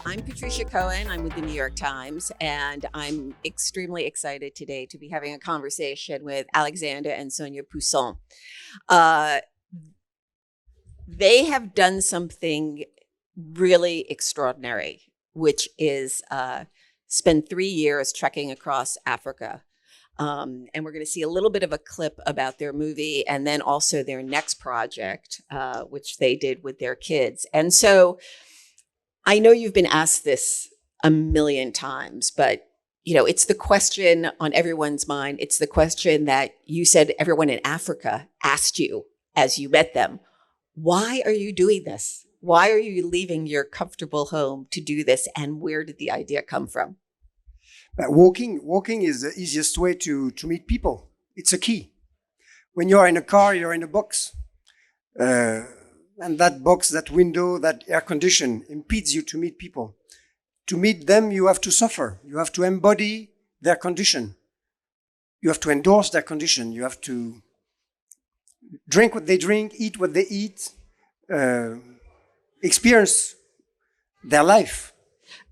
I'm Patricia Cohen. I'm with the New York Times, and I'm extremely excited today to be having a conversation with Alexandre and Sonia POUSSIN. They have done something really extraordinary, which is spend 3 years trekking across Africa. And we're going to see a little bit of a clip about their movie and then also their next project, which they did with their kids. And so I know you've been asked this a million times, but it's the question on everyone's mind. It's the question that you said everyone in Africa asked you as you met them. Why are you doing this? Why are you leaving your comfortable home to do this? And where did the idea come from? Walking is the easiest way to meet people. It's a key. When you're in a car, you're in a box. And that box, that window, that air condition impedes you to meet people. To meet them, you have to suffer. You have to embody their condition. You have to endorse their condition. You have to drink what they drink, eat what they eat, experience their life.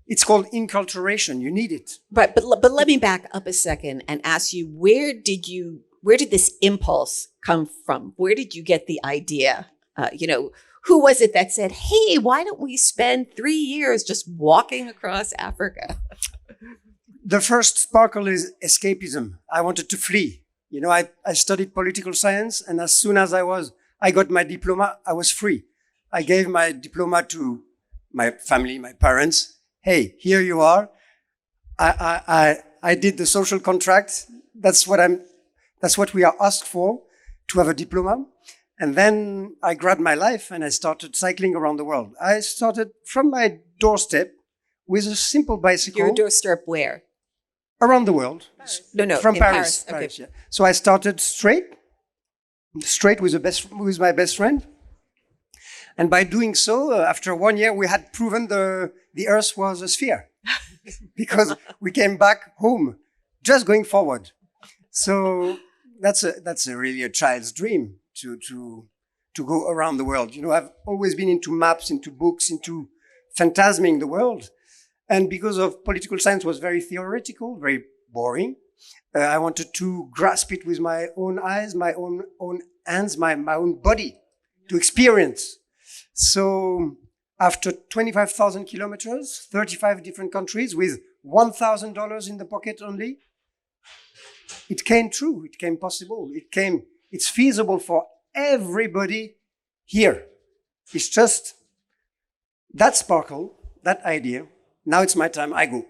It's called inculturation. You need it. But let me back up a second and ask you, where did this impulse come from? Where did you get the idea? Who was it that said, hey, why don't we spend 3 years just walking across Africa? The first sparkle is escapism. I wanted to flee. I studied political science, and as soon as I got my diploma, I was free. I gave my diploma to my family, my parents. Hey, here you are. I did the social contract. That's what we are asked for, to have a diploma. And then I grabbed my life and I started cycling around the world. I started from my doorstep with a simple bicycle. Your doorstep where? Around the world. Paris. No, from in Paris. Okay. Paris, yeah. So I started straight with my best friend. And by doing so, after 1 year, we had proven the Earth was a sphere because we came back home, just going forward. So that's really a child's dream. To go around the world. I've always been into maps, into books, into phantasming the world. And because of political science was very theoretical, very boring, I wanted to grasp it with my own eyes, my own hands, my own body, to experience. So after 25,000 kilometers, 35 different countries with $1,000 in the pocket only, it came true, it came possible, it's feasible for everybody here. It's just that sparkle, that idea. Now it's my time, I go.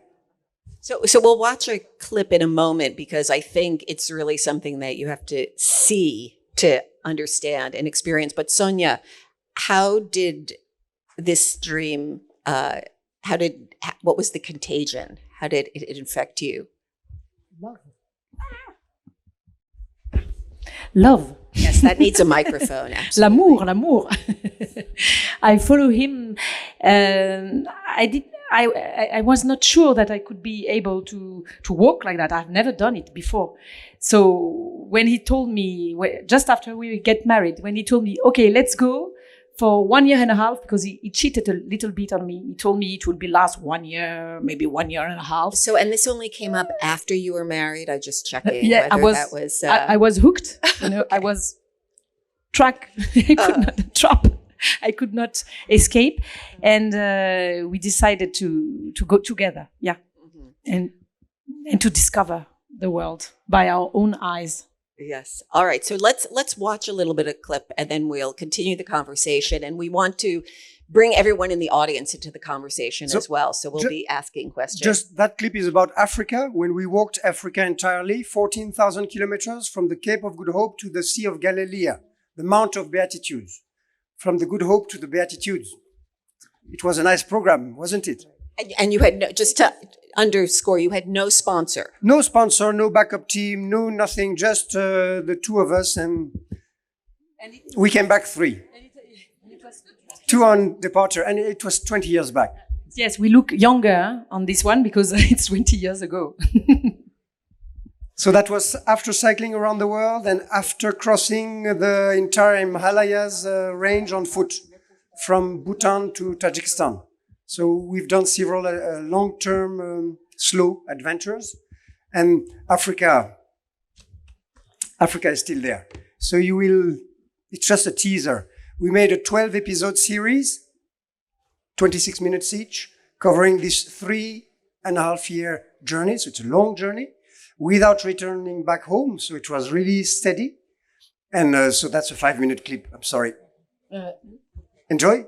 So we'll watch a clip in a moment because I think it's really something that you have to see to understand and experience. But Sonia, how did this dream, what was the contagion? How did it infect you? Love. Yes, that needs a microphone. Absolutely. L'amour. I follow him. I was not sure that I could be able to walk like that. I've never done it before. So when he told me, just after we get married, when he told me, okay, let's go for 1 year and a half, because he cheated a little bit on me. He told me it would be last 1 year, maybe 1 year and a half. So, and this only came up after you were married? I just checking. Yeah, I was hooked. Okay. I was trapped. I could not trap. I could not escape. And we decided to go together. Yeah. Mm-hmm. And to discover the world by our own eyes. Yes. All right. So let's watch a little bit of clip and then we'll continue the conversation. And we want to bring everyone in the audience into the conversation as well. So we'll be asking questions. Just that clip is about Africa. When we walked Africa entirely, 14,000 kilometers from the Cape of Good Hope to the Sea of Galilee, the Mount of Beatitudes, from the Good Hope to the Beatitudes. It was a nice program, wasn't it? And you had just to underscore, you had no sponsor. No sponsor, no backup team, no nothing, just the two of us. And we came back 3. 2 on departure, and it was 20 years back. Yes, we look younger on this one because it's 20 years ago. So that was after cycling around the world and after crossing the entire Himalayas range on foot from Bhutan to Tajikistan. So we've done several long-term slow adventures, and Africa is still there. So it's just a teaser. We made a 12-episode series, 26 minutes each, covering this 3.5-year journey. So it's a long journey without returning back home. So it was really steady. And so that's a 5-minute clip. I'm sorry. Enjoy.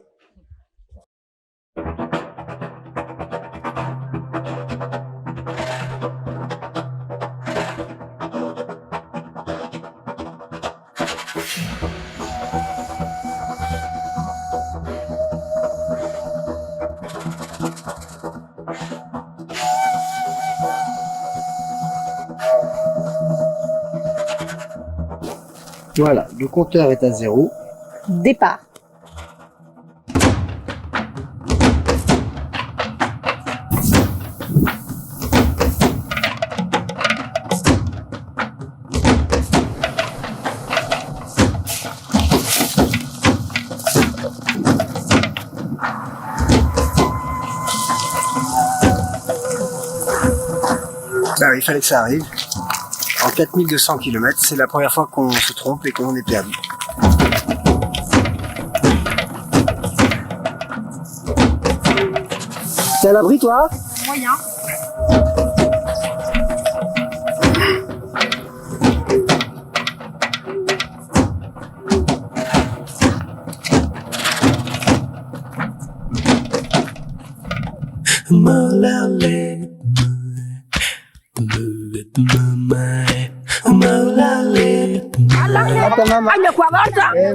Voilà, le compteur est à 0. Départ. Bah oui, il fallait que ça arrive. En 4200 km, c'est la première fois qu'on se trompe et qu'on est perdu. T'es à l'abri, toi? Moyen.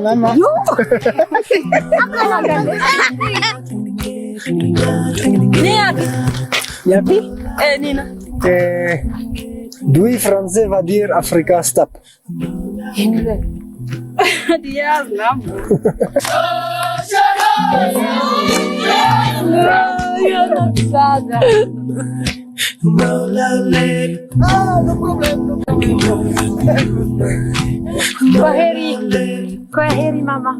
Maman. Yapi? Nina. Dui français va dire Africa stop. Diaz, não. Correri, mamá.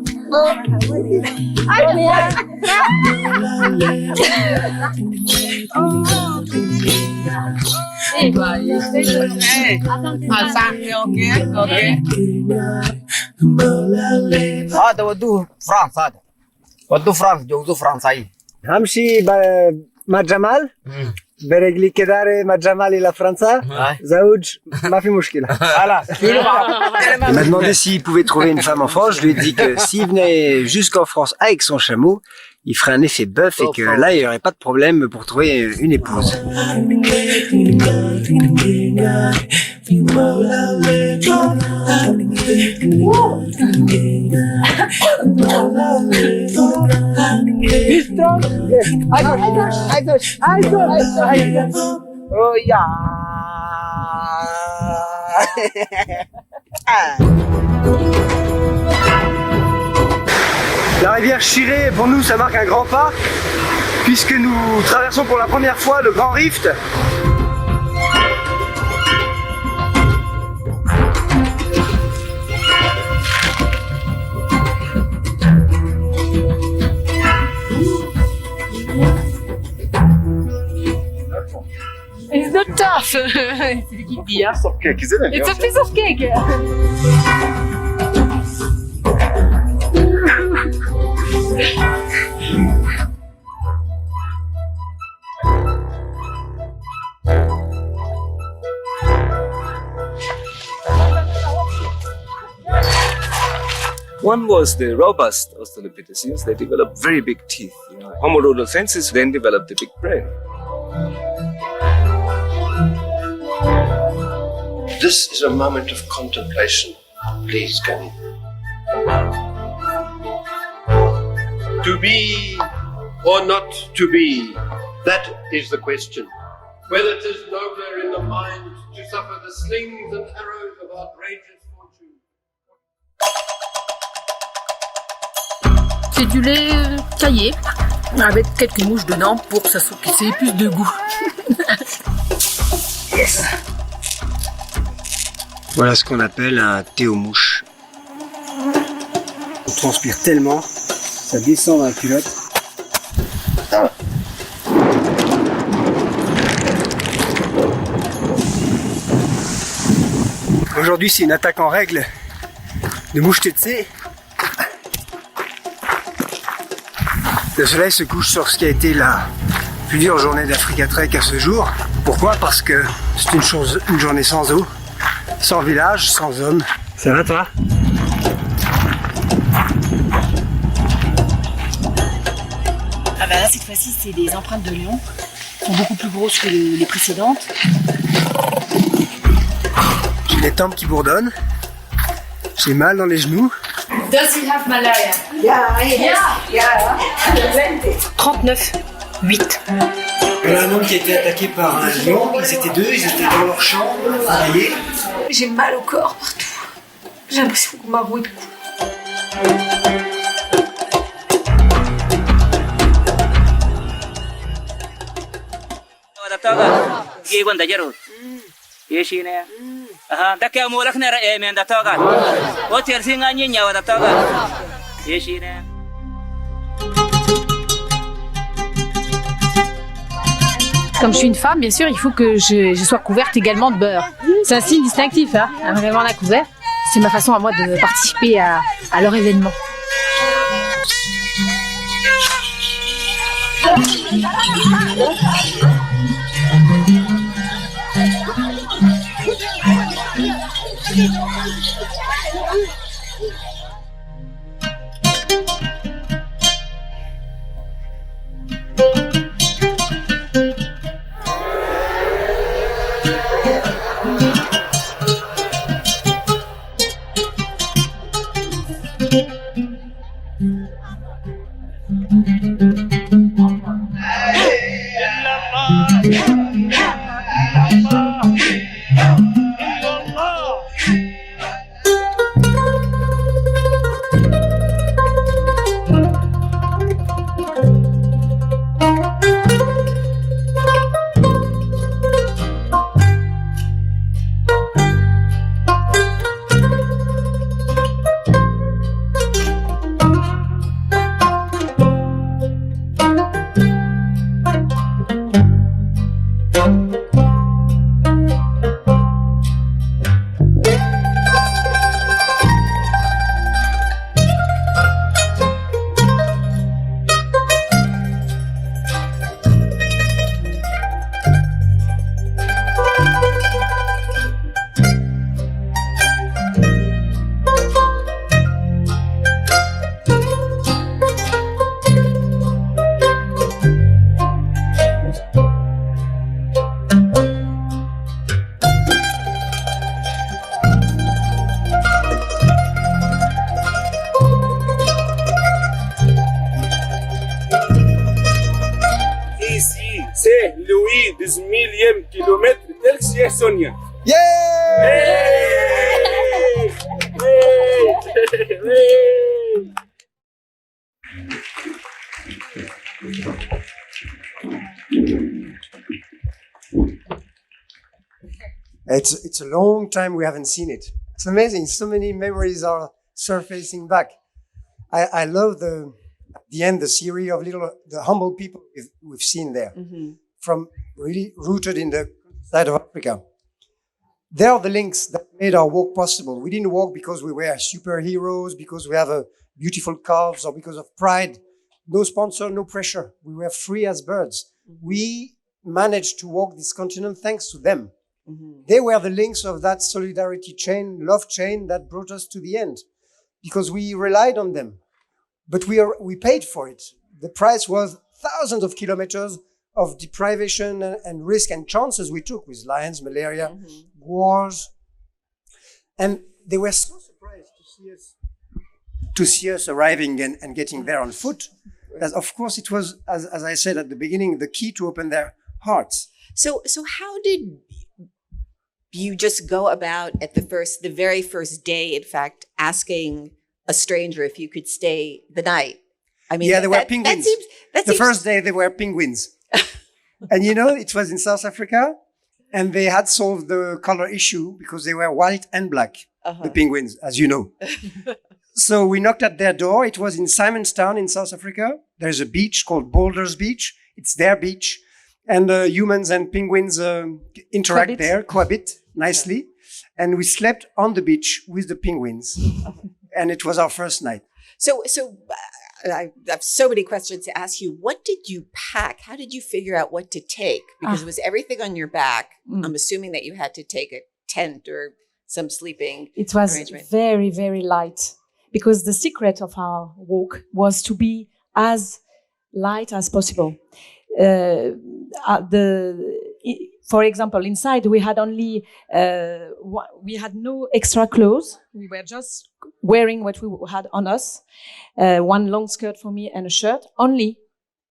هذا ودوه فرنسا، هذا ودوه فرنسا، جوزوه فرنساي. همشي مع جمال برجلي كدار مع جمال إلى فرنسا زوج ما في مشكلة. Il m'a demandé s'il pouvait trouver une femme en France. Je lui ai dit que s'il venait jusqu'en France avec son chameau, il ferait un effet bœuf et que là, il n'y aurait pas de problème pour trouver une épouse. Oh yeah. La rivière Chiré, pour nous, ça marque un grand pas, puisque nous traversons pour la première fois le Grand Rift. It's not tough. C'est lui qui dit, hein. It's a piece of cake. One was the robust Australopithecines. They developed very big teeth. Homo-rhodolfensis then developed a big brain. This is a moment of contemplation. Please, Kenny. To be or not to be, that is the question. Whether 'tis nobler in the mind to suffer the slings and arrows of outrageous fortune. C'est du lait caillé avec quelques mouches dedans pour que ça ait plus de goût. Yes. Voilà ce qu'on appelle un thé aux mouches. On transpire tellement, ça descend dans la culotte. Aujourd'hui, c'est une attaque en règle de mouches tsetse. Le soleil se couche sur ce qui a été la plus dure journée d'Africa Trek à ce jour. Pourquoi? Parce que c'est une journée sans eau, sans village, sans hommes. Ça va toi? Ah bah là, cette fois-ci, c'est des empreintes de lion. Elles sont beaucoup plus grosses que les précédentes. J'ai les tempes qui bourdonnent. J'ai mal dans les genoux. Does he have malaria? Yeah. 39, 8. Il y a un homme qui a été attaqué par un lion. Ils étaient deux, ils étaient dans leur chambre, travaillés. J'ai mal au corps partout. J'ai l'impression qu'on m'a roué de coups. Comme je suis une femme, bien sûr, il faut que je sois couverte également de beurre. C'est un signe distinctif, hein, vraiment la couverte. C'est ma façon à moi de participer à leur événement. c'est le 8 kilomètre tel que c'est Sonia. Yeah! It's a long time we haven't seen it. It's amazing. So many memories are surfacing back. I love the end, the series of the humble people we've seen there, from really rooted in the side of Africa. They are the links that made our walk possible. We didn't walk because we were superheroes, because we have a beautiful calves, or because of pride. No sponsor, no pressure. We were free as birds. We managed to walk this continent thanks to them. They were the links of that solidarity chain, love chain that brought us to the end, because we relied on them. But we paid for it. The price was thousands of kilometers of deprivation and risk and chances we took with lions, malaria, wars. And they were so surprised to see us arriving and getting there on foot. That of course it was, as I said at the beginning, the key to open their hearts. So how did you just go about at the very first day, in fact, asking a stranger if you could stay the night? I mean, yeah, there were penguins. The first day there were penguins. And it was in South Africa, and they had solved the color issue because they were white and black, the penguins, as you know. So we knocked at their door. It was in Simonstown in South Africa. There's a beach called Boulders Beach. It's their beach. And humans and penguins interact there, cohabit nicely. and we slept on the beach with the penguins. And it was our first night. So I have so many questions to ask you. What did you pack? How did you figure out what to take? Because it was everything on your back. I'm assuming that you had to take a tent or some sleeping It was arrangement. very, very light, because the secret of our walk was to be as light as possible. For example, inside we had only we had no extra clothes. We were just wearing what we had on us. One long skirt for me and a shirt. Only,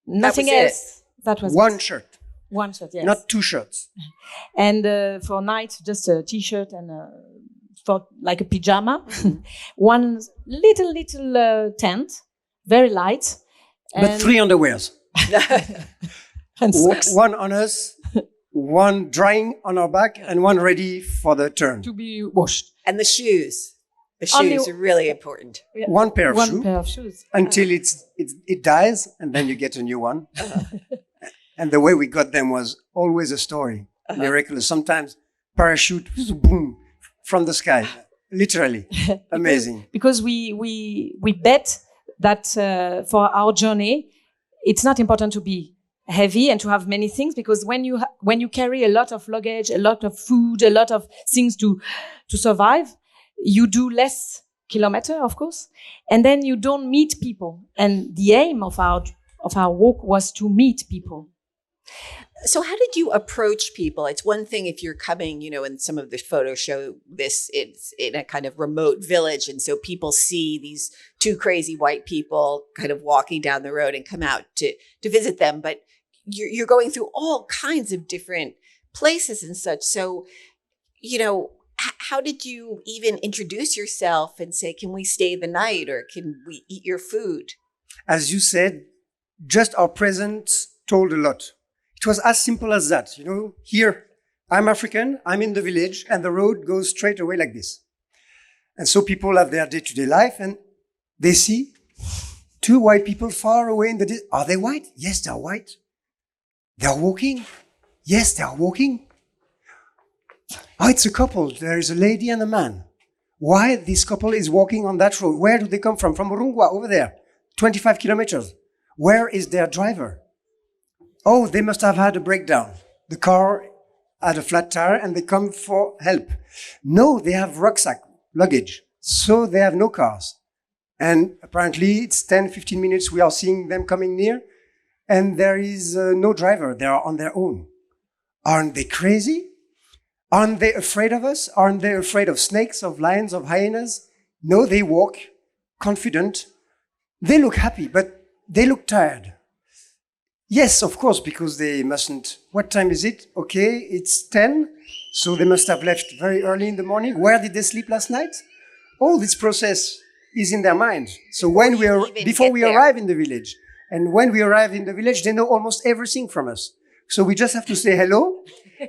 nothing else. That was one shirt. One shirt, yes. Not two shirts. And for night, just a t-shirt and for like a pyjama. One little tent, very light. But 3 underwears. And socks. One on us, one drying on our back, and one ready for the turn. To be washed. And the shoes. The Only- shoes are really important. Yeah. One pair of shoes. One pair of shoes. Until it dies, and then you get a new one. And the way we got them was always a story. Miraculous. Sometimes parachute, boom, from the sky. Literally. Amazing. Because we bet that for our journey, it's not important to be heavy and to have many things, because when you carry a lot of luggage, a lot of food, a lot of things to survive, you do less kilometer, of course, and then you don't meet people. And the aim of our walk was to meet people. So how did you approach people? It's one thing if you're coming, and some of the photos show this, it's in a kind of remote village. And so people see these two crazy white people kind of walking down the road and come out to visit them. But you're going through all kinds of different places and such. So, how did you even introduce yourself and say, can we stay the night or can we eat your food? As you said, just our presence told a lot. It was as simple as that. Here, I'm African, I'm in the village, and the road goes straight away like this. And so people have their day-to-day life, and they see 2 white people far away in the distance. Are they white? Yes, they're white. They're walking? Yes, they're walking. Oh, it's a couple. There is a lady and a man. Why this couple is walking on that road? Where do they come from? From Urungwa, over there. 25 kilometers. Where is their driver? Oh, they must have had a breakdown. The car had a flat tire and they come for help. No, they have rucksack, luggage. So they have no cars. And apparently it's 10, 15 minutes we are seeing them coming near and there is no driver. They are on their own. Aren't they crazy? Aren't they afraid of us? Aren't they afraid of snakes, of lions, of hyenas? No, they walk confident. They look happy, but they look tired. Yes, of course, because they mustn't. What time is it? Okay, it's 10. So they must have left very early in the morning. Where did they sleep last night? All this process is in their mind. So before we arrive in the village, and when we arrive in the village, they know almost everything from us. So we just have to say hello,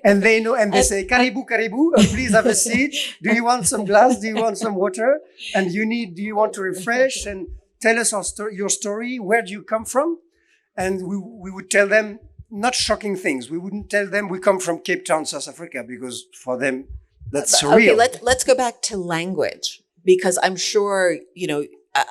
and they know, and they say, "Karibu, karibu, please have a seat. Do you want some glass? Do you want some water? And do you want to refresh? And tell us your story. Where do you come from?" And we would tell them not shocking things. We wouldn't tell them we come from Cape Town, South Africa, because for them, that's surreal. Okay, let's go back to language, because I'm sure,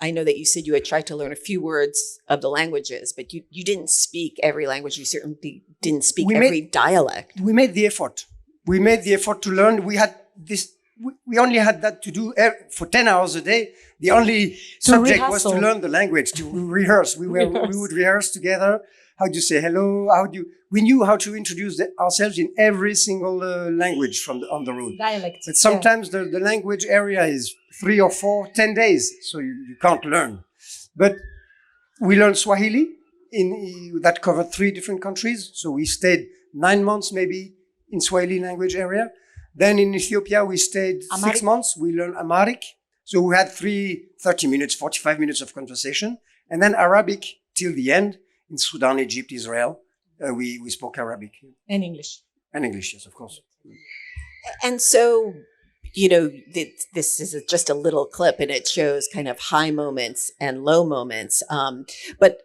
I know that you said you had tried to learn a few words of the languages, but you didn't speak every language. You certainly didn't speak every dialect. We made the effort. We made the effort to learn. We had this. We only had that to do for 10 hours a day. The only subject was to learn the language, to rehearse. We would rehearse together. How do you say hello? We knew how to introduce ourselves in every single language on the road. Dialect. But sometimes the language area is 3 or 4, 10 days, so you can't learn. But we learned Swahili that covered 3 different countries. So we stayed 9 months maybe in Swahili language area. Then in Ethiopia, we stayed 6 months. We learned Amharic. So we had 30 minutes, 45 minutes of conversation. And then Arabic till the end. In Sudan, Egypt, Israel, we spoke Arabic. And English. And English, yes, of course. And so, this is just a little clip and it shows kind of high moments and low moments. But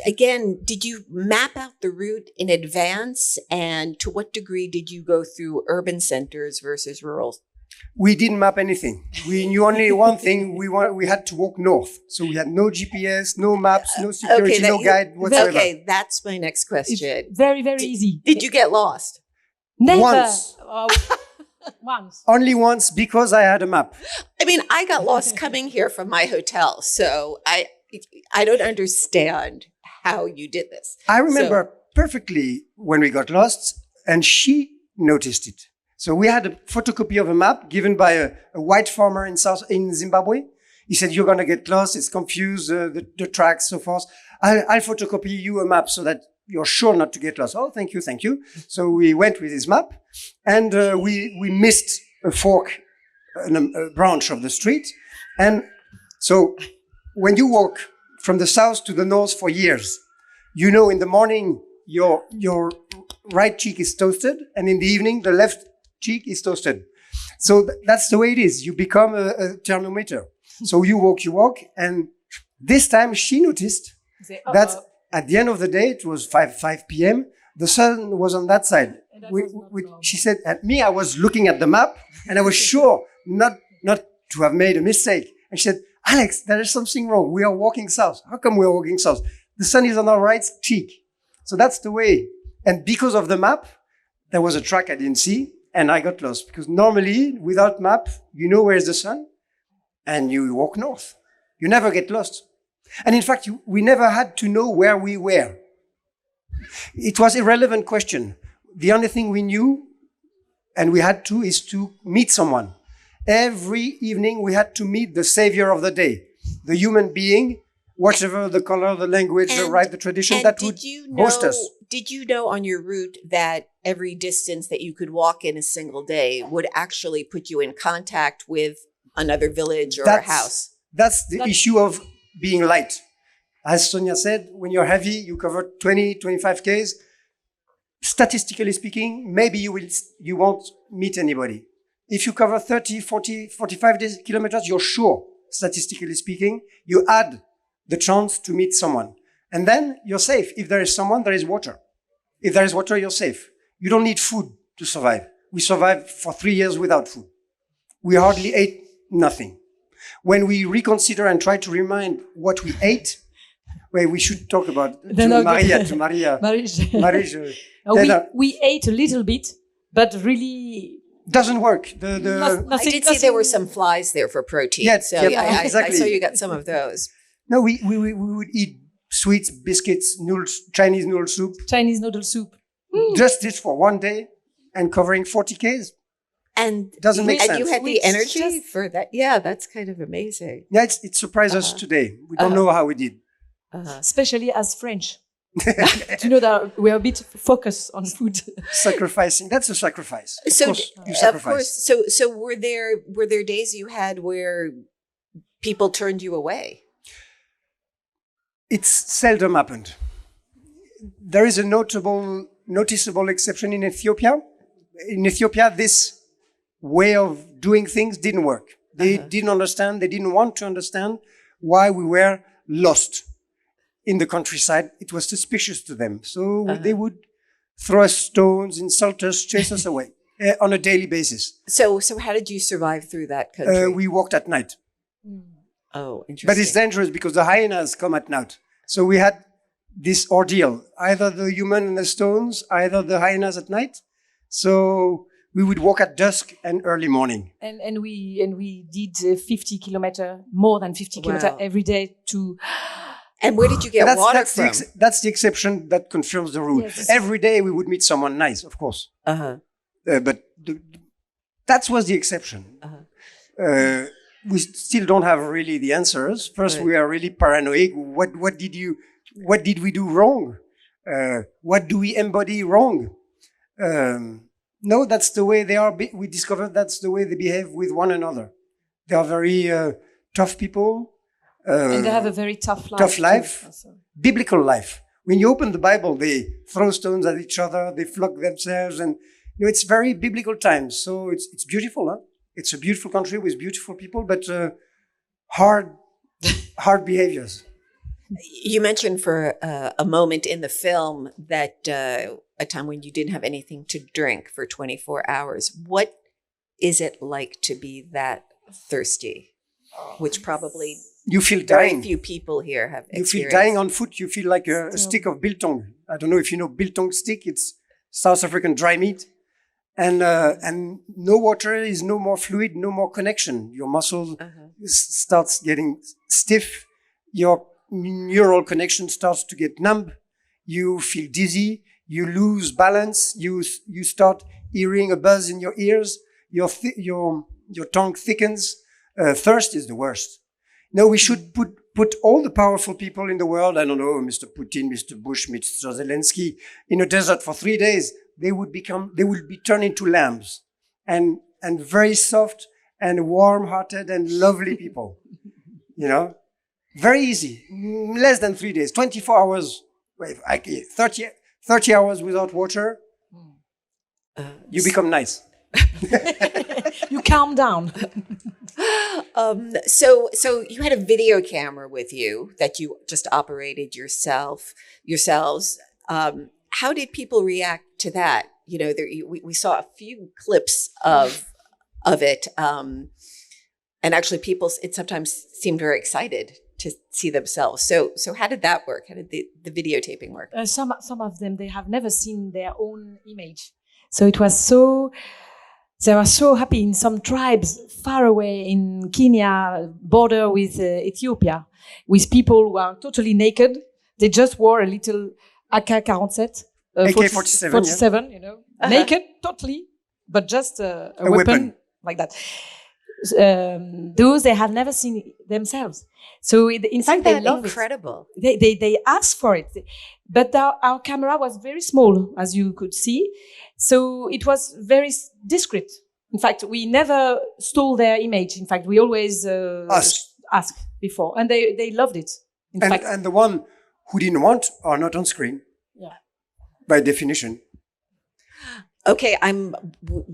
again, did you map out the route in advance? And to what degree did you go through urban centers versus rural We didn't map anything. We knew only one thing. We had to walk north. So we had no GPS, no maps, no security, no guide whatsoever. Okay, that's my next question. It's very, very easy. Did you get lost? Never. Once. Once. Only once because I had a map. I mean, I got lost coming here from my hotel, so I don't understand how you did this. I remember perfectly when we got lost, and she noticed it. So we had a photocopy of a map given by a white farmer in Zimbabwe. He said, "You're gonna get lost. It's confused, the tracks, so forth. I'll photocopy you a map so that you're sure not to get lost." "Oh, thank you, thank you." So we went with his map, and we missed a fork, a branch of the street. And so when you walk from the south to the north for years, you know in the morning your right cheek is toasted, and in the evening the left cheek is toasted. So that's the way it is. You become a thermometer. So you walk, and this time she noticed that at the end of the day, it was 5 p.m. The sun was on that side. She said, at me, I was looking at the map, and I was sure not to have made a mistake. And she said, "Alex, there is something wrong. We are walking south. How come we are walking south? The sun is on our right cheek." So that's the way. And because of the map, there was a track I didn't see, and I got lost. Because normally, without map, you know where's the sun, and you walk north. You never get lost. And in fact, we never had to know where we were. It was irrelevant question. The only thing we knew, and we had to, is to meet someone. Every evening, we had to meet the savior of the day, the human being, whatever the color, the language, the rite, the tradition, that would host us. Did you know on your route that every distance that you could walk in a single day would actually put you in contact with another village or a house? That's the issue of being light. As Sonia said, when you're heavy, you cover 20, 25 Ks. Statistically speaking, maybe you won't meet anybody. If you cover 30, 40, 45 kilometers, you're sure, statistically speaking, you add the chance to meet someone. And then you're safe. If there is someone, there is water. If there is water, you're safe. You don't need food to survive. We survived for 3 years without food. We hardly ate nothing. When we reconsider and try to remind what we ate, well, we should talk about Maria. We ate a little bit, but really doesn't work. I did see there were some flies there for protein. Yes, so exactly. I saw you got some of those. No, we would eat sweets, biscuits, noodles, Chinese noodle soup. Just this for one day and covering 40 Ks. And doesn't make sense. And you had the energy for that. Yeah, that's kind of amazing. Yeah, it surprised us today. We don't know how we did. Especially as French. You know that we are a bit focused on food. Sacrificing. That's a sacrifice. So, you sacrifice. So were there days you had where people turned you away? It's seldom happened. There is a noticeable exception in Ethiopia. In Ethiopia, this way of doing things didn't work. They didn't understand. They didn't want to understand why we were lost in the countryside. It was suspicious to them. So they would throw us stones, insult us, chase us away on a daily basis. So how did you survive through that country? We walked at night. Oh, interesting. But it's dangerous because the hyenas come at night. So we had this ordeal, either the human and the stones, either the hyenas at night. So we would walk at dusk and early morning. And we did 50 kilometer, more than 50 kilometer every day to... And where did you get water from? That's the exception that confirms the rule. Yes. Every day we would meet someone nice, of course. But that was the exception. We still don't have really the answers. First, we are really paranoid. What did we do wrong? What do we embody wrong? No, that's the way they are. We discovered that's the way they behave with one another. They are very tough people. And they have a very tough life. Tough life, biblical life. When you open the Bible, they throw stones at each other, they flog themselves, and it's very biblical times. So it's beautiful, huh? It's a beautiful country with beautiful people, but hard behaviors. You mentioned for a moment in the film that a time when you didn't have anything to drink for 24 hours. What is it like to be that thirsty? Which probably You feel very dying. few people here have You feel experienced. dying on foot. You feel like a stick of biltong. I don't know if you know biltong stick. It's South African dry meat. And no water is no more fluid, no more connection. Your muscle starts getting stiff. Your neural connection starts to get numb. You feel dizzy. You lose balance. You start hearing a buzz in your ears. Your tongue thickens. Thirst is the worst. No, we should put all the powerful people in the world, I don't know, Mr. Putin, Mr. Bush, Mr. Zelensky, in a desert for 3 days. They will be turned into lambs and very soft and warm-hearted and lovely people. You know, very easy. Less than 3 days, 24 hours, 30 hours without water. You become nice. You calm down. So you had a video camera with you that you just operated yourselves. How did people react to that? You know, we saw a few clips of it, and actually, it sometimes seemed very excited to see themselves. So how did that work? How did the videotaping work? Some of them, they have never seen their own image, so it was so. They were so happy in some tribes far away in Kenya, border with Ethiopia, with people who are totally naked. They just wore a little AK-47, AK-47, you know, naked, totally, but just a weapon like that. Those they have never seen themselves. So in fact, they love incredible. They asked for it, but our camera was very small, as you could see. So it was very discreet. In fact, we never stole their image. In fact, we always ask before, and they loved it. And the one who didn't want are not on screen. Yeah. By definition. Okay,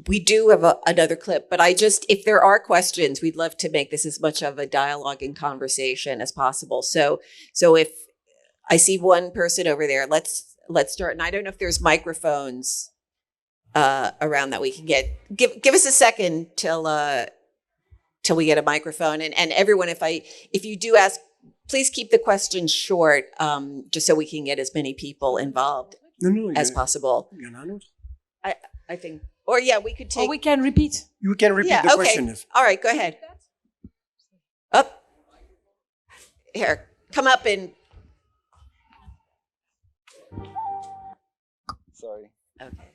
we do have another clip, but if there are questions, we'd love to make this as much of a dialogue and conversation as possible. So if I see one person over there, let's start. And I don't know if there's microphones around that we can get. Give us a second till we get a microphone. And everyone, if you do ask, please keep the questions short, just so we can get as many people involved as possible. I think, we could take. Or we can repeat. You can repeat the question. All right, go ahead. Up. Here, come up and. Sorry. Okay.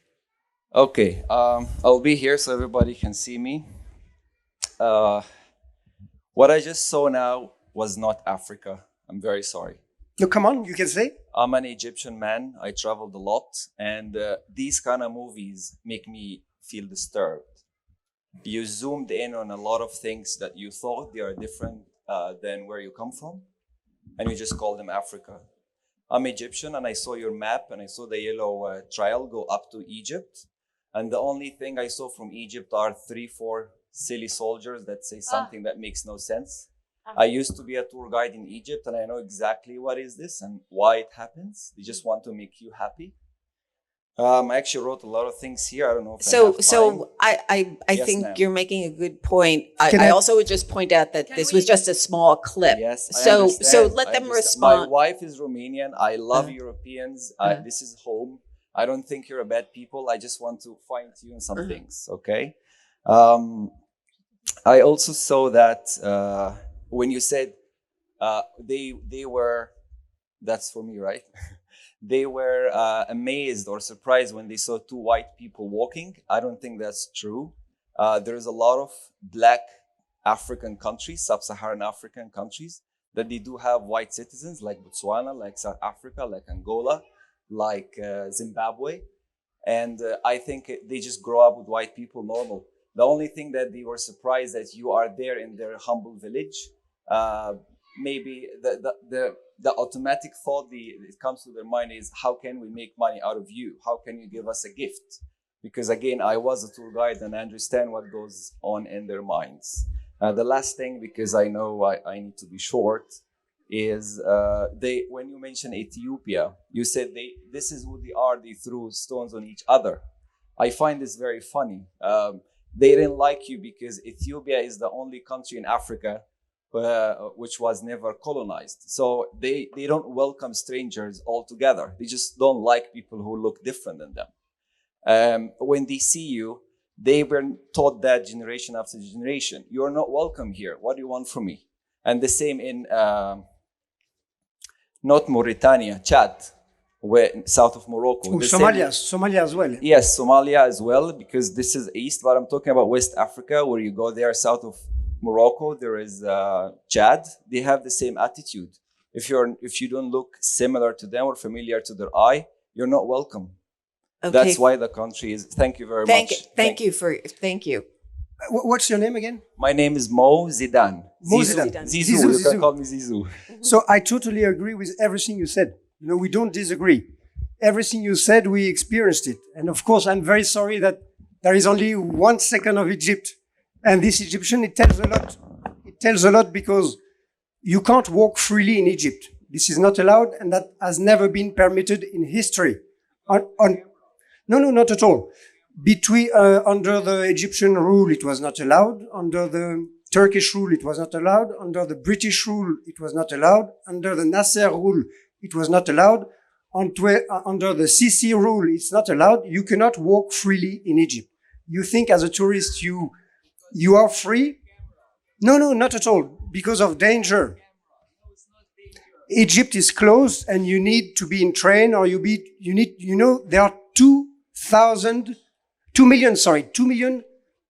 Okay, I'll be here so everybody can see me. What I just saw now was not Africa. I'm very sorry. No, come on, you can say. I'm an Egyptian man. I traveled a lot, and these kind of movies make me feel disturbed. You zoomed in on a lot of things that you thought they are different than where you come from, and you just call them Africa. I'm Egyptian, and I saw your map, and I saw the yellow trail go up to Egypt. And the only thing I saw from Egypt are 3-4 silly soldiers that say something that makes no sense. I used to be a tour guide in Egypt, and I know exactly what is this and why it happens. They just want to make you happy. I actually wrote a lot of things here. I don't know if I think you're making a good point. I also would just point out that this was just a small clip. Yes, so let them respond. My wife is Romanian. I love Europeans. This is home. I don't think you're a bad people. I just want to fine-tune some things, okay? I also saw that when you said they were, that's for me, right? They were amazed or surprised when they saw two white people walking. I don't think that's true. There's a lot of Black African countries, sub-Saharan African countries, that they do have white citizens, like Botswana, like South Africa, like Angola, like Zimbabwe. And I think they just grow up with white people normal. The only thing that they were surprised that you are there in their humble village. Maybe the automatic thought that comes to their mind is, how can we make money out of you? How can you give us a gift? Because again, I was a tour guide and I understand what goes on in their minds. The last thing, because I know I need to be short, is when you mentioned Ethiopia, you said this is who they are. They threw stones on each other. I find this very funny. They didn't like you because Ethiopia is the only country in Africa which was never colonized. So they don't welcome strangers altogether. They just don't like people who look different than them. When they see you, they were taught that generation after generation, you're not welcome here. What do you want from me? And the same in not Mauritania, Chad, where south of Morocco. Somalia as well. Yes, Somalia as well, because this is east, but I'm talking about West Africa, where you go there south of Morocco, there is Chad. They have the same attitude. If you don't look similar to them or familiar to their eye, you're not welcome. Okay. That's why the country is. Thank you very much. Thank you. What's your name again? My name is Mo Zidane. Mo Zidane. Zizou. You can call me Zizou. So I totally agree with everything you said. You know, we don't disagree. Everything you said, we experienced it. And of course, I'm very sorry that there is only 1 second of Egypt. And this Egyptian, it tells a lot. It tells a lot because you can't walk freely in Egypt. This is not allowed, and that has never been permitted in history. No, not at all. Under the Egyptian rule, it was not allowed. Under the Turkish rule, it was not allowed. Under the British rule, it was not allowed. Under the Nasser rule, it was not allowed. Under the Sisi rule, it's not allowed. You cannot walk freely in Egypt. You think as a tourist you are free? No, not at all. Because of danger. Egypt is closed and you need to be in train or there are 2 million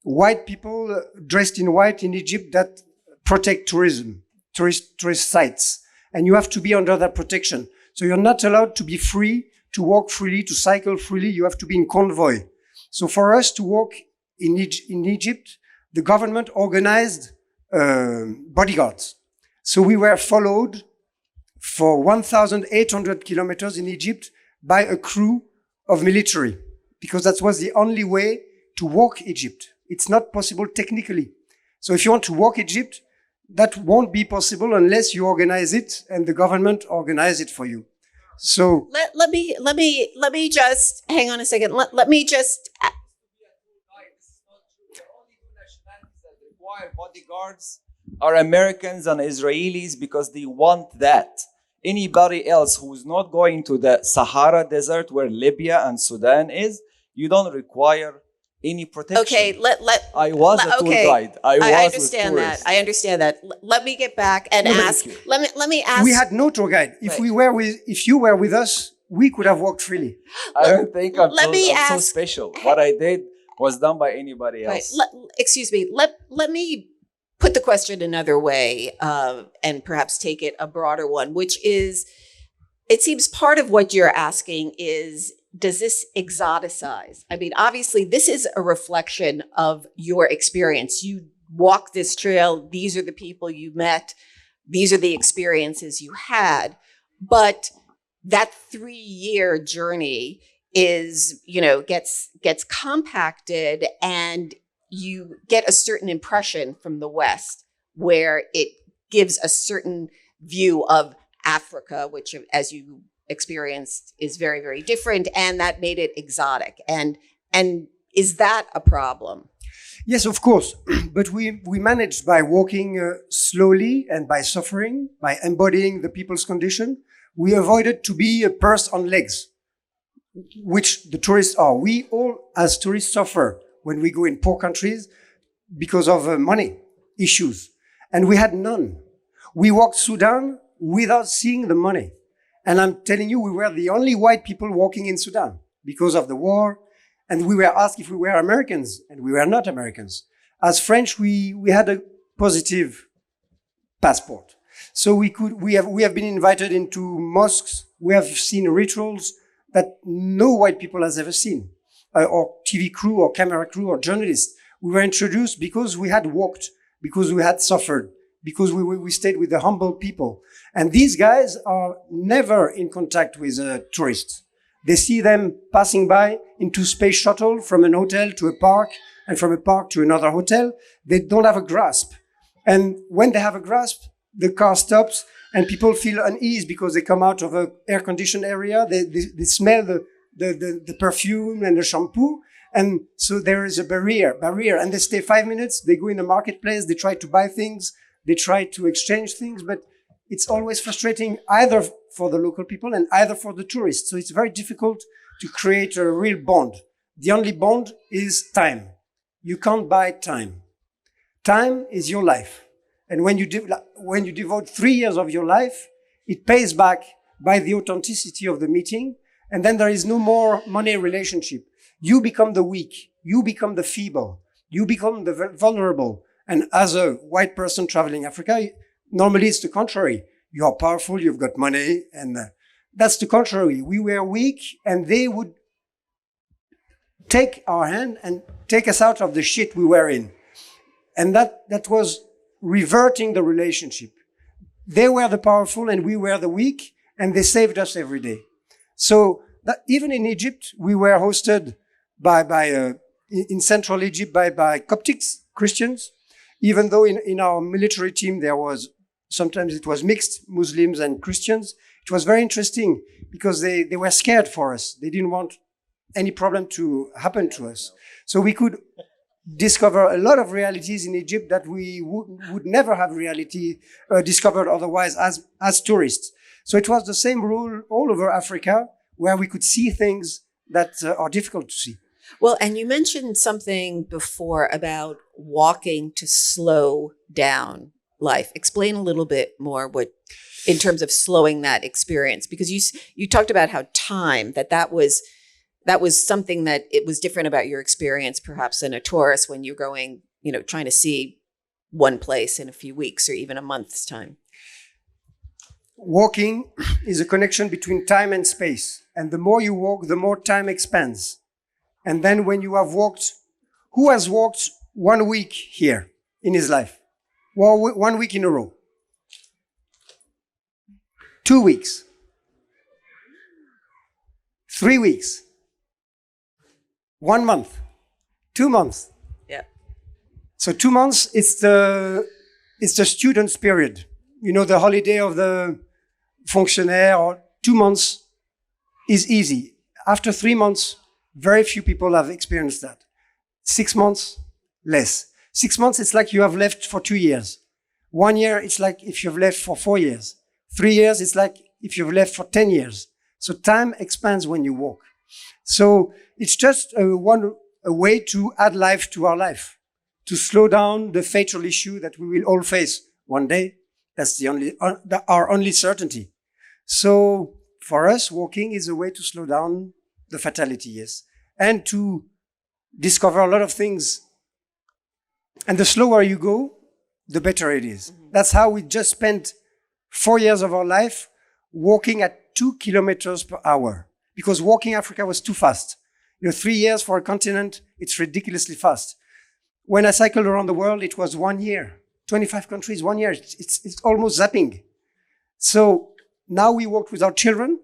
white people dressed in white in Egypt that protect tourism, tourist sites. And you have to be under that protection. So you're not allowed to be free, to walk freely, to cycle freely. You have to be in convoy. So for us to walk in Egypt, the government organized bodyguards. So we were followed for 1,800 kilometers in Egypt by a crew of military, because that was the only way to walk Egypt. It's not possible technically. So if you want to walk Egypt, that won't be possible unless you organize it and the government organize it for you. So let me just hang on a second. Let me just. Bodyguards are Americans and Israelis because they want that. Anybody else who's not going to the Sahara Desert where Libya and Sudan is, you don't require any protection. Okay, I was a tour guide. I understand that. I understand that. Let me get back and ask. Let me ask. We had no tour guide. If you were with us, we could have walked freely. I don't think I'm so special. What I did was done by anybody else. Excuse me. Let me put the question another way, and perhaps take it a broader one, which is, it seems part of what you're asking is, does this exoticize? I mean, obviously, this is a reflection of your experience. You walked this trail. These are the people you met. These are the experiences you had. But that 3-year journey is, gets compacted, and you get a certain impression from the West where it gives a certain view of Africa, which, as you experienced, is very, very different, and that made it exotic. And is that a problem? Yes, of course. But we managed by walking slowly and by suffering, by embodying the people's condition. We avoided to be a purse on legs, which the tourists are. We all, as tourists, suffer when we go in poor countries because of money issues. And we had none. We walked Sudan without seeing the money. And I'm telling you, we were the only white people walking in Sudan because of the war. And we were asked if we were Americans, and we were not Americans. As French, we had a positive passport. So we have been invited into mosques. We have seen rituals that no white people has ever seen, or TV crew or camera crew or journalists. We were introduced because we had walked, because we had suffered, because we stayed with the humble people. And these guys are never in contact with tourists. They see them passing by into space shuttle from an hotel to a park, and from a park to another hotel. They don't have a grasp. And when they have a grasp, the car stops and people feel uneasy because they come out of an air-conditioned area. They smell the perfume and the shampoo, And so there is a barrier, and they stay 5 minutes, they go in the marketplace, they try to buy things, they try to exchange things, but it's always frustrating either for the local people and either for the tourists. So it's very difficult to create a real bond. The only bond is time. You can't buy time. Time is your life. And when you devote 3 years of your life, it pays back by the authenticity of the meeting. And then there is no more money relationship. You become the weak. You become the feeble. You become the vulnerable. And as a white person traveling Africa, normally it's the contrary. You are powerful, you've got money, and that's the contrary. We were weak, and they would take our hand and take us out of the shit we were in. And that was reverting the relationship. They were the powerful, and we were the weak, and they saved us every day. So that even in Egypt, we were hosted in central Egypt by Coptic Christians, even though in our military team sometimes it was mixed Muslims and Christians. It was very interesting because they were scared for us. They didn't want any problem to happen to us. So we could discover a lot of realities in Egypt that we would never have discovered otherwise as tourists. So it was the same rule all over Africa, where we could see things that are difficult to see. Well, and you mentioned something before about walking to slow down life. Explain a little bit more in terms of slowing that experience, because you talked about how time, that was something that it was different about your experience, perhaps than a tourist when you're going, trying to see one place in a few weeks or even a month's time. Walking is a connection between time and space. And the more you walk, the more time expands. And then when you have walked, who has walked 1 week here in his life? Well, 1 week in a row. 2 weeks. 3 weeks. 1 month. 2 months. Yeah. So 2 months, it's the student's period. The holiday of the fonctionnaire, or 2 months is easy. After 3 months, very few people have experienced that. 6 months, less. 6 months, it's like you have left for 2 years. 1 year, it's like if you've left for 4 years. 3 years, it's like if you've left for 10 years. So time expands when you walk. So it's just a way to add life to our life, to slow down the fatal issue that we will all face one day. That's our only certainty. So for us, walking is a way to slow down the fatality, yes, and to discover a lot of things. And the slower you go, the better it is. Mm-hmm. That's how we just spent 4 years of our life walking at 2 kilometers per hour, because walking Africa was too fast. 3 years for a continent, it's ridiculously fast. When I cycled around the world, it was 1 year. 25 countries, 1 year. It's almost zapping. So now we walked with our children,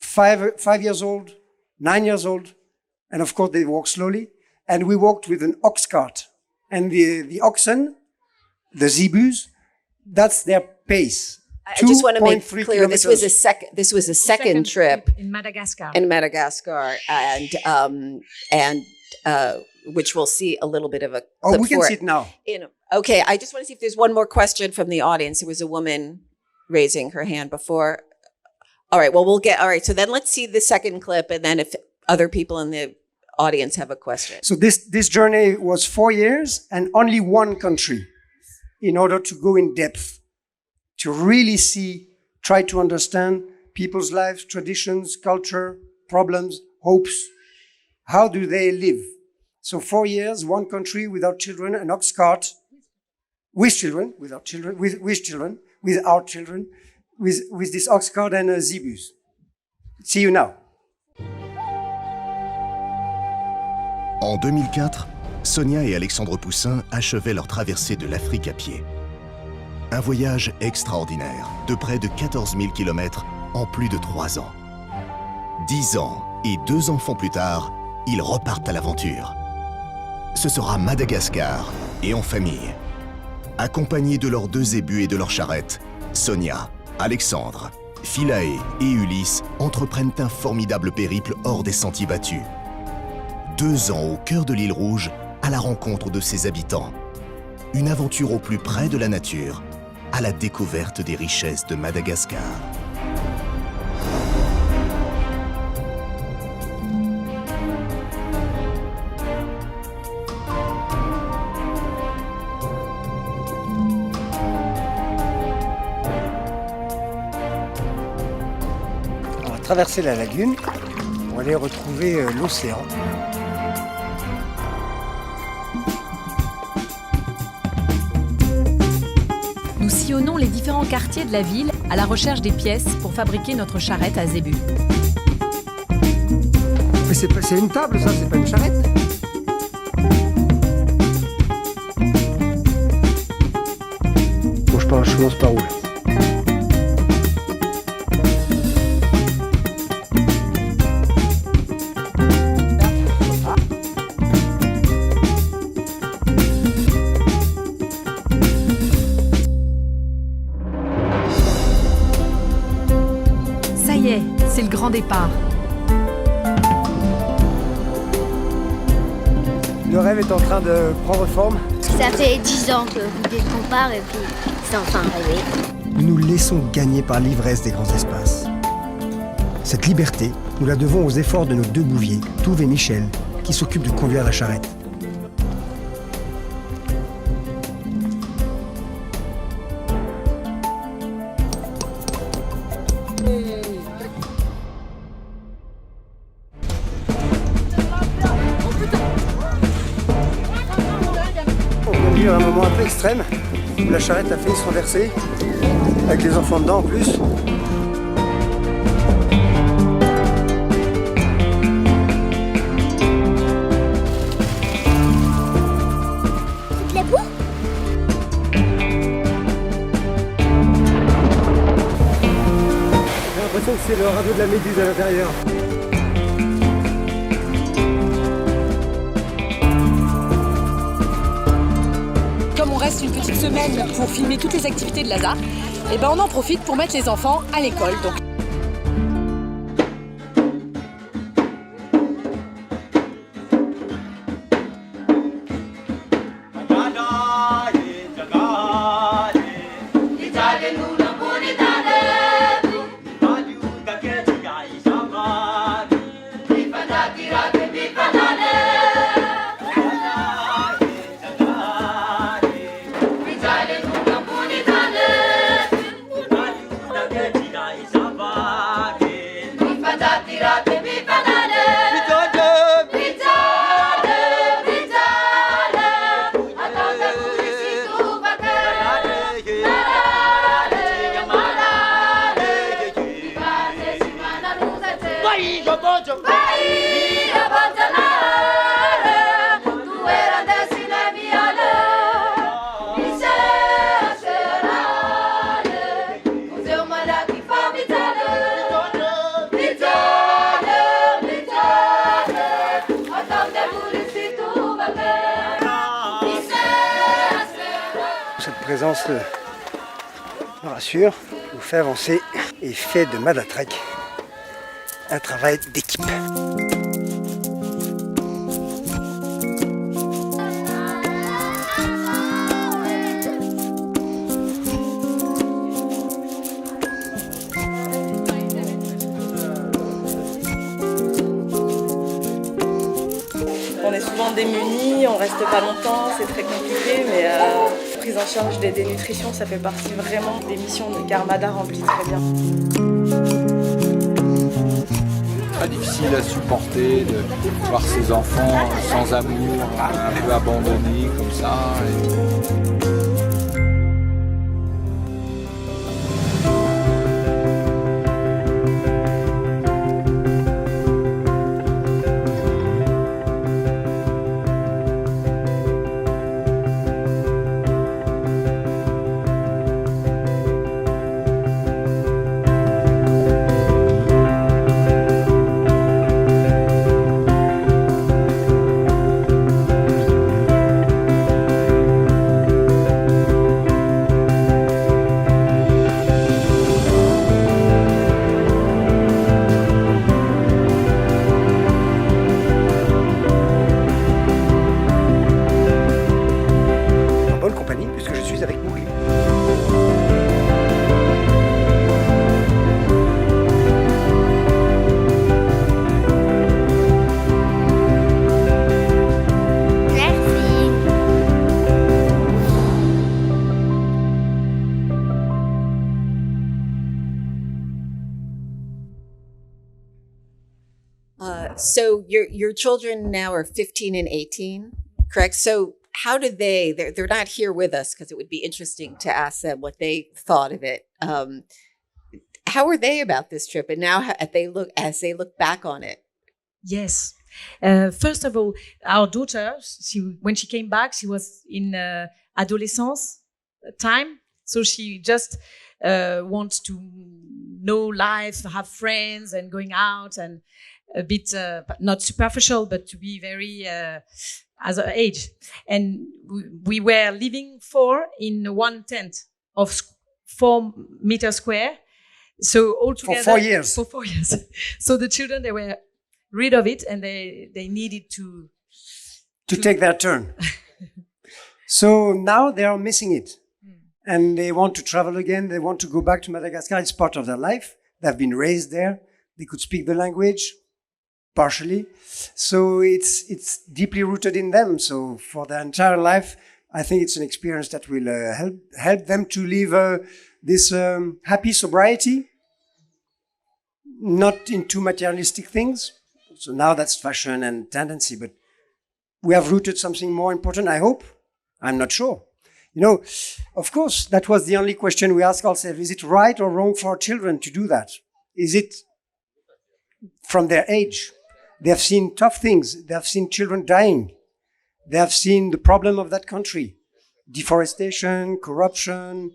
5 years old, 9 years old, and of course they walk slowly. And we walked with an ox cart. And the oxen, the zebus, that's their pace. I just want to make clear kilometers. this was a second trip in Madagascar. And which we'll see a little bit of a clip. Oh, we can see it now. Okay, I just want to see if there's one more question from the audience. There was a woman raising her hand before. All right, all right, so then let's see the second clip, and then if other people in the audience have a question. So this journey was 4 years and only one country in order to go in depth, to really try to understand people's lives, traditions, culture, problems, hopes. How do they live? So 4 years, one country without children, an ox cart, with children, without children, with children, without children, with this ox cart and a zebus. See you now. En 2004, Sonia et Alexandre Poussin achevaient leur traversée de l'Afrique à pied. Un voyage extraordinaire de près de 14 000 km en plus de 3 ans. 10 ans et 2 enfants plus tard, ils repartent à l'aventure. Ce sera Madagascar et en famille. Accompagnés de leurs 2 zébus et de leur charrette, Sonia, Alexandre, Philae et Ulysse entreprennent un formidable périple hors des sentiers battus. 2 ans au cœur de l'île Rouge, à la rencontre de ses habitants. Une aventure au plus près de la nature, à la découverte des richesses de Madagascar. On va traverser la lagune pour aller retrouver l'océan. Nous sillonnons les différents quartiers de la ville à la recherche des pièces pour fabriquer notre charrette à zébu. Mais c'est une table, ça, c'est pas une charrette. Bon, je commence par où là? Ça y est, c'est le grand départ. Le rêve est en train de prendre forme. Ça fait 10 ans que l'idée qu'on part et puis c'est enfin arrivé. Nous nous laissons gagner par l'ivresse des grands espaces. Cette liberté, nous la devons aux efforts de nos 2 bouviers, Touve et Michel, qui s'occupent de conduire la charrette. On vient de vivre un moment un peu extrême, où la charrette a failli se renverser, avec les enfants dedans en plus. Les bouts? J'ai l'impression que c'est le radeau de la méduse à l'intérieur. Comme on reste une petite semaine pour filmer toutes les activités de Lazare, et ben on en profite pour mettre les enfants à l'école. Donc Cette présence me rassure, nous fait avancer et fait de Madatrek un travail d'équipe. On est souvent démunis, on reste pas longtemps, c'est très compliqué, mais prise en charge des dénutritions, ça fait partie vraiment des missions qu'Armada remplit très bien. Très difficile à supporter de voir ses enfants sans amour, un peu abandonnés comme ça. So your children now are 15 and 18, correct? So how did they're not here with us because it would be interesting to ask them what they thought of it. How were they about this trip? And now as they look back on it? Yes. First of all, our daughter, when she came back, she was in adolescence time. So she just wants to know life, have friends and going out and a bit, not superficial, but to be very as her age. And we were living 4 in one tent of 4 meters square. So altogether for 4 years. For 4 years. So the children, they were rid of it and they needed to take their turn. So now they are missing it. And they want to travel again. They want to go back to Madagascar. It's part of their life. They've been raised there. They could speak the language, partially. So it's deeply rooted in them. So for their entire life, I think it's an experience that will help them to live this happy sobriety, not into materialistic things. So now that's fashion and tendency, but we have rooted something more important, I hope. I'm not sure. You know, of course, that was the only question we asked ourselves. Is it right or wrong for our children to do that? Is it from their age? They have seen tough things. They have seen children dying. They have seen the problem of that country. Deforestation, corruption,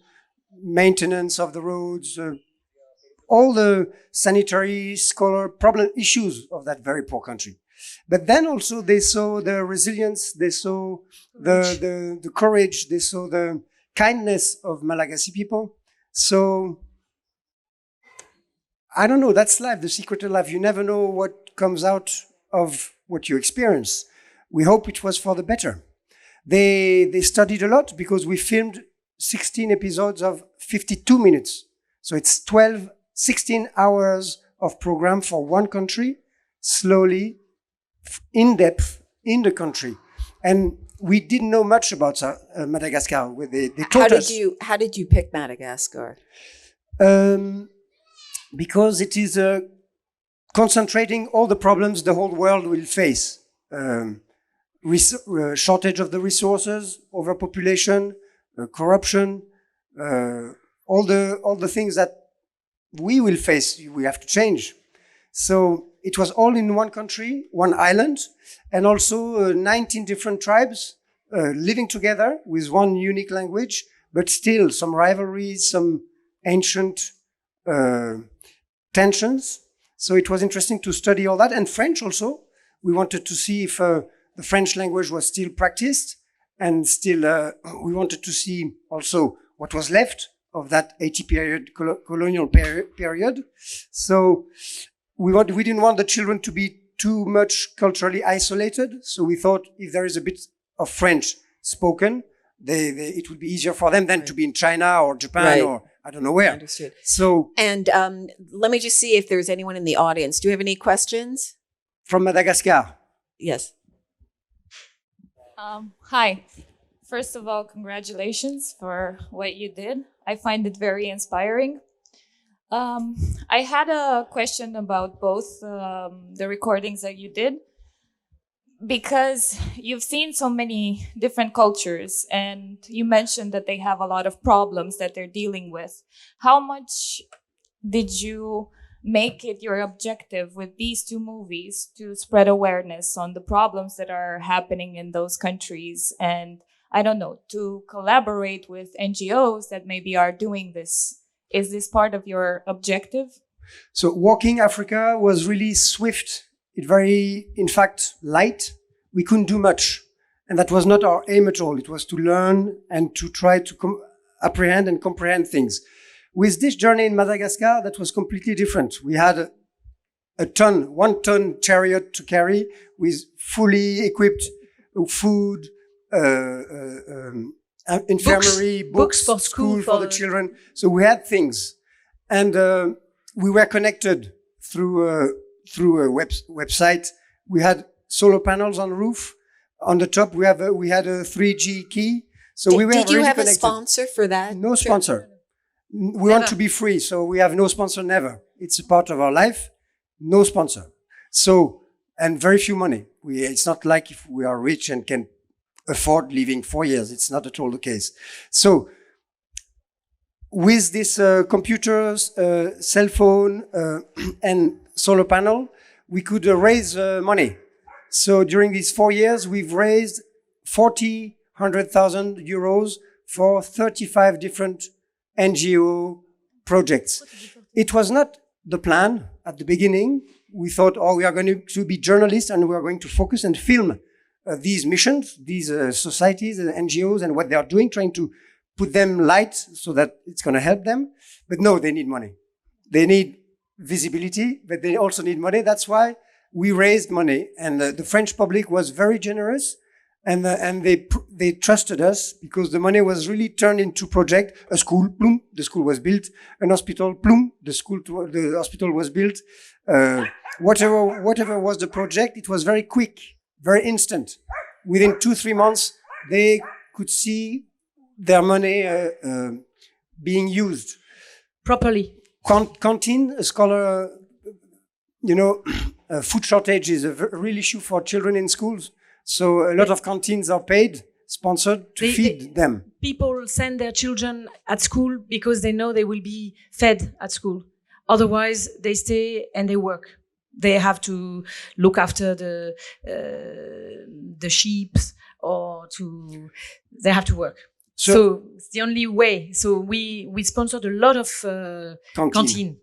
maintenance of the roads, all the sanitary, scholar problem issues of that very poor country. But then also they saw the resilience, they saw the courage, they saw the kindness of Malagasy people. So, I don't know, that's life, the secret of life. You never know what comes out of what you experience. We hope it was for the better. They studied a lot because we filmed 16 episodes of 52 minutes. So it's 16 hours of program for one country, slowly, in depth, in the country. And we didn't know much about Madagascar. They taught us. How did you pick Madagascar? Because it is concentrating all the problems the whole world will face. Shortage of the resources, overpopulation, corruption, all the things that we will face, we have to change. So it was all in one country, one island, and also 19 different tribes living together with one unique language, but still some rivalries, some ancient tensions. So it was interesting to study all that. And French also. We wanted to see if the French language was still practiced, and still we wanted to see also what was left of that 80 period, colonial period. So we didn't want the children to be too much culturally isolated. So we thought if there is a bit of French spoken, it would be easier for them than to be in China or Japan or I don't know where. Understood. So, and let me just see if there's anyone in the audience. Do you have any questions? From Madagascar. Yes. Hi. First of all, congratulations for what you did. I find it very inspiring. I had a question about both the recordings that you did, because you've seen so many different cultures and you mentioned that they have a lot of problems that they're dealing with. How much did you make it your objective with these 2 movies to spread awareness on the problems that are happening in those countries, and I don't know, to collaborate with NGOs that maybe are doing this? Is this part of your objective? So Walking Africa was really swift. It very, in fact, light. We couldn't do much. And that was not our aim at all. It was to learn and to try to apprehend and comprehend things. With this journey in Madagascar, that was completely different. We had a 1-ton chariot to carry with fully equipped food, infirmary, books for school for the children. So we had things, and we were connected through a website. We had solar panels on the roof. On the top, we had a 3G key. So we were Did you really have connected. a sponsor for that? No sponsor. We want to be free, so we have no sponsor, never. It's a part of our life. No sponsor. So and very few money. It's not like if we are rich and can afford living 4 years. It's not at all the case. So with this computers, cell phone, and solar panel, we could raise money. So during these 4 years, we've raised 100,000 euros for 35 different NGO projects. It was not the plan at the beginning. We thought, oh, we are going to be journalists and we are going to focus and film these missions, these societies, NGOs, and what they are doing, trying to put them light so that it's going to help them. But no, they need money. They need visibility, but they also need money. That's why we raised money, and the French public was very generous, and they trusted us because the money was really turned into project. A school, plum, the school was built. An hospital, plum, the hospital was built. Whatever was the project, it was very quick, very instant. Within 2-3 months, they could see their money being used properly. Canteen, a scholar, food shortage is a real issue for children in schools. So a lot of canteens are paid, sponsored to feed them. People send their children at school because they know they will be fed at school. Otherwise, they stay and they work. They have to look after the sheep, or they have to work. So it's the only way. So we sponsored a lot of canteen.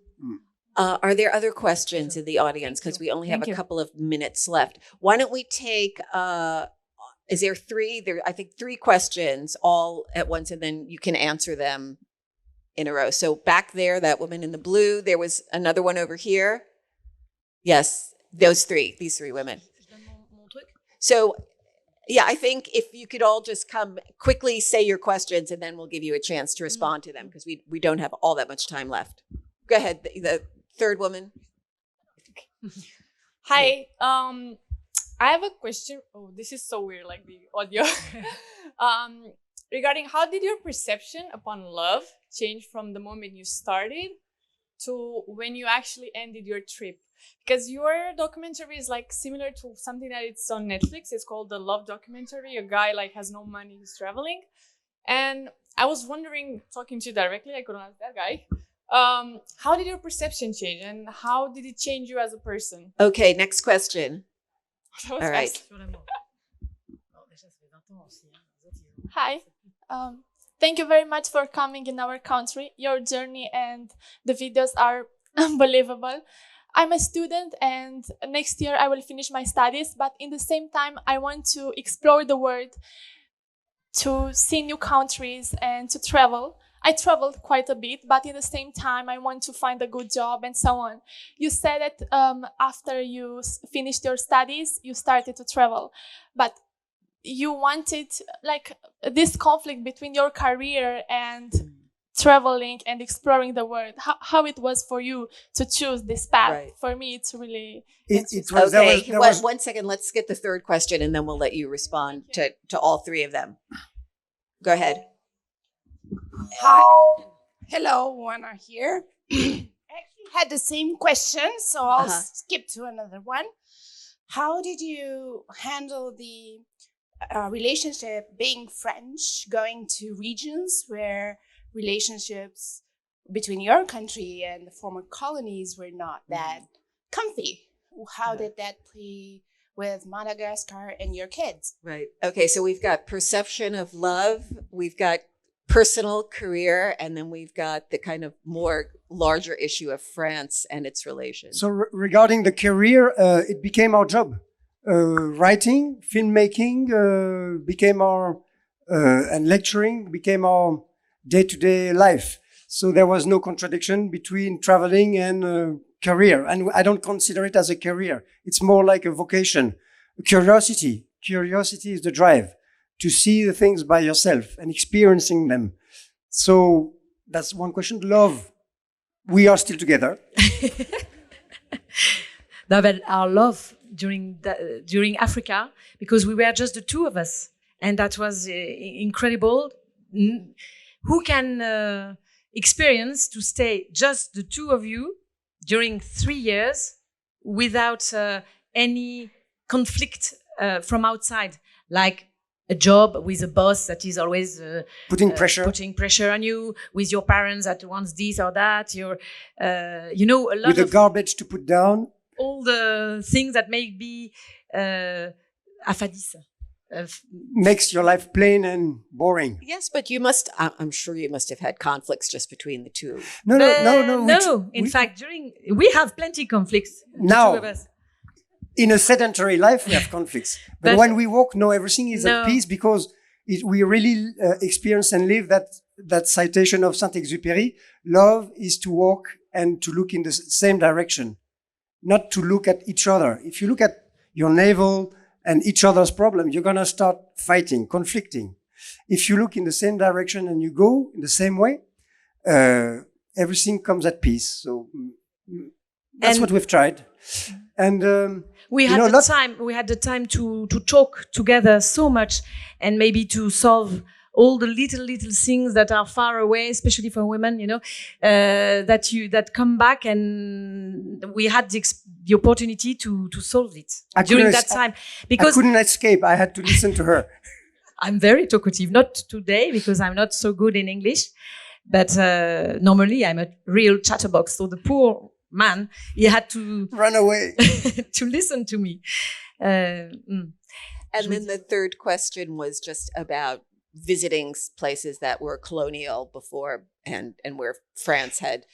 Are there other questions in the audience? Because we only have a couple of minutes left. Why don't we take, is there three? I think 3 questions all at once, and then you can answer them in a row. So back there, that woman in the blue, there was another one over here. Yes, these 3 women. So yeah, I think if you could all just come quickly, say your questions, and then we'll give you a chance to respond to them, because we don't have all that much time left. Go ahead, the third woman. Hi, I have a question. Oh, this is so weird, like the audio. Regarding how did your perception upon love change from the moment you started to when you actually ended your trip? Because your documentary is like similar to something that it's on Netflix. It's called The Love Documentary. A guy like has no money, he's traveling. And I was wondering, talking to you directly, I couldn't ask that guy. How did your perception change, and how did it change you as a person? Okay, next question. All right. Hi. Thank you very much for coming in our country. Your journey and the videos are unbelievable. I'm a student, and next year I will finish my studies, but in the same time I want to explore the world, to see new countries and to travel. I traveled quite a bit, but at the same time, I want to find a good job and so on. You said that after you finished your studies, you started to travel, but you wanted like this conflict between your career and traveling and exploring the world. How it was for you to choose this path? Right. For me, it's really... It was, okay, there was... One second, let's get the third question and then we'll let you respond to all 3 of them. Go ahead. Hi. Hello, Juana here. I actually had the same question, so I'll skip to another one. How did you handle the relationship being French, going to regions where relationships between your country and the former colonies were not that comfy? How did that play with Madagascar and your kids? Right. Okay, so we've got perception of love, we've got personal career, and then we've got the kind of more larger issue of France and its relations. So regarding the career, it became our job. Writing, filmmaking became our, and lecturing became our day-to-day life. So there was no contradiction between traveling and career. And I don't consider it as a career. It's more like a vocation, a curiosity. Curiosity is the drive to see the things by yourself and experiencing them. So that's one question. Love. We are still together. No, but our love during Africa, because we were just the 2 of us, and that was incredible. Who can experience to stay just the 2 of you during 3 years without any conflict from outside, like a job with a boss that is always putting pressure on you, with your parents that wants this or that, a lot with of the garbage to put down, all the things that may be affadis. Makes your life plain and boring. Yes, but I'm sure you must have had conflicts just between the two. No. In fact, we have plenty conflicts. Now, the two of us. In a sedentary life, we have conflicts. But when we walk, everything is at peace because we really experience and live that citation of Saint-Exupéry. Love is to walk and to look in the same direction, not to look at each other. If you look at your navel and each other's problem, you're going to start fighting, conflicting. If you look in the same direction and you go in the same way, everything comes at peace. So that's what we've tried. And we had the time to talk together so much, and maybe to solve all the little things that are far away, especially for women, that come back, and we had the opportunity to solve it during that time. Because I couldn't escape. I had to listen to her. I'm very talkative, not today because I'm not so good in English, but normally I'm a real chatterbox. So the poor man, he had to run away to listen to me. And then the third question was just about visiting places that were colonial before and where France had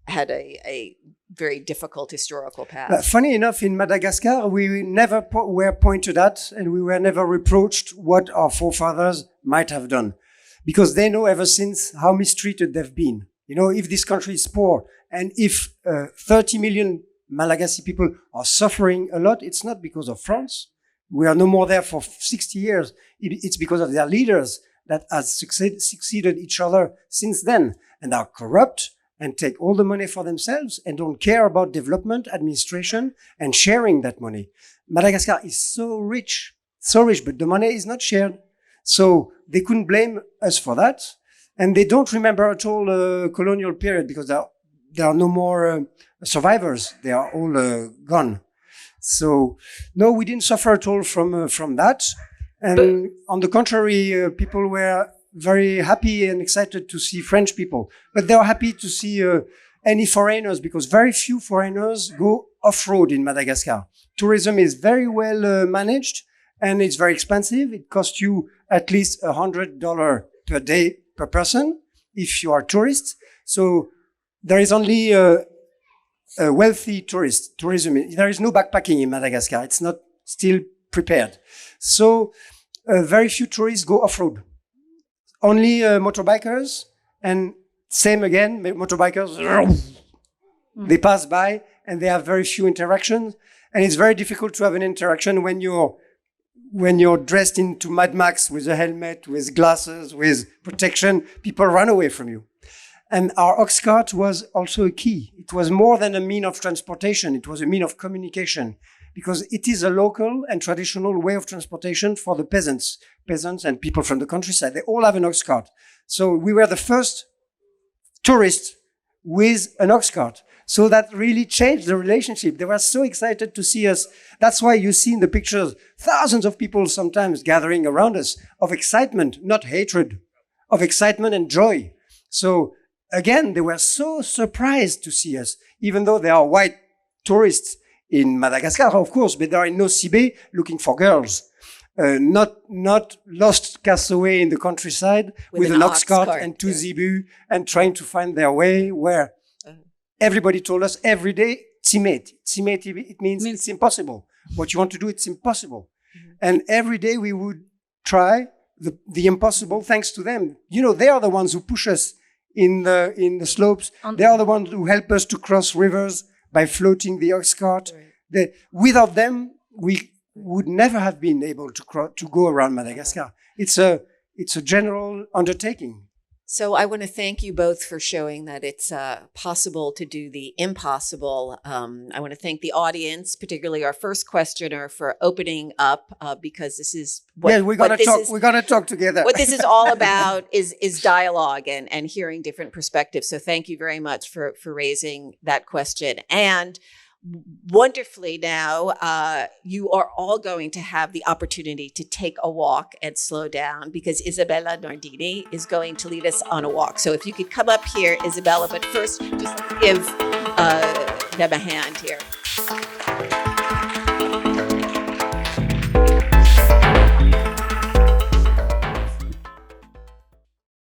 a very difficult historical past. Funny enough, in Madagascar, we never were pointed at and we were never reproached what our forefathers might have done, because they know ever since how mistreated they've been. If this country is poor and if 30 million Malagasy people are suffering a lot, it's not because of France. We are no more there for 60 years. It's because of their leaders that have succeeded each other since then and are corrupt and take all the money for themselves and don't care about development, administration, and sharing that money. Madagascar is so rich, but the money is not shared. So they couldn't blame us for that. And they don't remember at all the colonial period because there are no more survivors. They are all gone. So no, we didn't suffer at all from that. And on the contrary, people were very happy and excited to see French people. But they were happy to see any foreigners because very few foreigners go off-road in Madagascar. Tourism is very well managed and it's very expensive. It costs you at least $100 per day per person if you are a tourist. So there is only a wealthy tourism. There is no backpacking in Madagascar. It's not still prepared. So very few tourists go off-road. Only motorbikers, and same again, motorbikers, they pass by and they have very few interactions. And it's very difficult to have an interaction when you're dressed into Mad Max with a helmet, with glasses, with protection. People run away from you. And our ox cart was also a key. It was more than a mean of transportation. It was a mean of communication because it is a local and traditional way of transportation for the peasants and people from the countryside. They all have an ox cart. So we were the first tourists with an ox cart. So that really changed the relationship. They were so excited to see us. That's why you see in the pictures thousands of people sometimes gathering around us of excitement, not hatred, of excitement and joy. So again, they were so surprised to see us, even though they are white tourists in Madagascar, of course, but they are in Nosy looking for girls. Not lost castaway in the countryside with an ox cart and two zebu and trying to find their way where everybody told us every day, Tsimeti. Tsimeti, it means it's impossible. What you want to do, it's impossible. And every day we would try the impossible thanks to them. They are the ones who push us in the slopes. They are the ones who help us to cross rivers by floating the ox cart. Without them, we would never have been able to go around Madagascar. It's a general undertaking. So I want to thank you both for showing that it's possible to do the impossible. I want to thank the audience, particularly our first questioner, for opening up because this is what we're gonna talk. We're gonna talk together. What this is all about is dialogue and hearing different perspectives. So thank you very much for raising that question. And wonderfully now, you are all going to have the opportunity to take a walk and slow down because Isabella Nardini is going to lead us on a walk. So if you could come up here, Isabella, but first just give them a hand here.